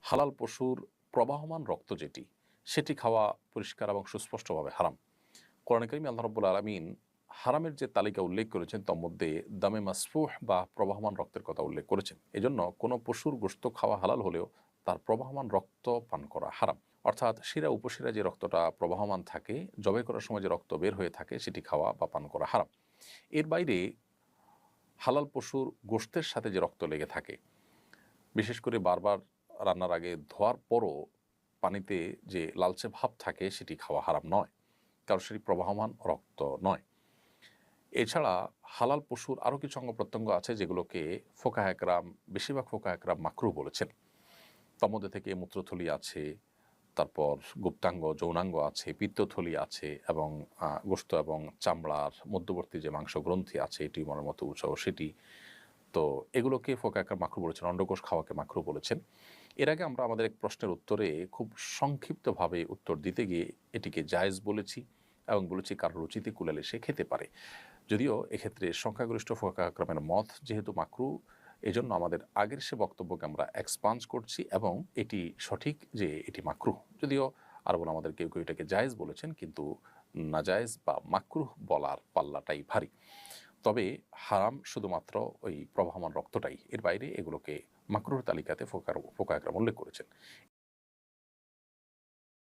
হালাল পশুর প্রবাহমান রক্ত যেটি, সেটি খাওয়া পরিষ্কার এবং সুস্পষ্টভাবে হারাম। কোরআনে কারিমে আল্লাহ রাব্বুল আলামিন হারামের যে তালিকা উল্লেখ করেছেন তার মধ্যে দামে মাসফুহ বা প্রবাহমান রক্তের কথা উল্লেখ করেছেন। এজন্য কোনো পশুর গোশত খাওয়া হালাল হলেও তার প্রবাহমান রক্ত পান করা হারাম। অর্থাৎ শিরা উপশিরা যে রক্তটা প্রবাহমান থাকে, জবাই করার সময় যে রক্ত বের হয়ে থাকে সেটি খাওয়া বা পান করা হারাম। এর বাইরে হালাল পশুর গোশতের সাথে যে রক্ত লেগে থাকে, বিশেষ করে বারবার রান্নার আগে ধোয়ার পরও পানিতে যে লালচে ভাব থাকে সেটি খাওয়া হারাম নয়, কারণ সেটি প্রবাহমান রক্ত নয়। এছাড়া হালাল পশুর আরও কিছু অঙ্গ প্রত্যঙ্গ আছে যেগুলোকে ফোকাহে একরাম, বেশিরভাগ ফোকাহে একরাম মাকরুহ বলেছেন। তার মধ্যে থেকে মূত্রথলি আছে, তারপর গুপ্তাঙ্গ যৌনাঙ্গ আছে, পিত্তথলি আছে এবং গোশত এবং চামড়ার মধ্যবর্তী যে মাংস গ্রন্থি আছে টিউমারের মতো উৎস সেটি, তো এগুলোকে ফোকাহে একরাম মাকরুহ বলেছেন, অন্ডকোষ খাওয়াকে মাকরুহ বলেছেন। এর আগে আমরা আমাদের এক প্রশ্নের উত্তরে খুব সংক্ষিপ্তভাবে উত্তর দিতে গিয়ে এটিকে জায়েজ বলেছি এবং বলেছি কারো রুচিতে কুলালে সে খেতে পারে। যদিও এক্ষেত্রে সংখ্যাগরিষ্ঠ ফোকাহে একরামের মত যেহেতু মাকরু, এজন্য আমাদের আগের সে বক্তব্যকে আমরা এক্সপান্স করছি এবং এটি সঠিক যে এটি মাকরুহ। যদিও আরবুল আমাদের কেউ কেউ এটাকে জায়েজ বলেছেন, কিন্তু নাজায়েজ বা মাকরুহ বলার পাল্লাটাই ভারী। তবে হারাম শুধুমাত্র ওই প্রবাহমান রক্তটাই, এর বাইরে এগুলোকে মাকরুহ তালিকাতে ফোকাহে একরাম উল্লেখ করেছেন।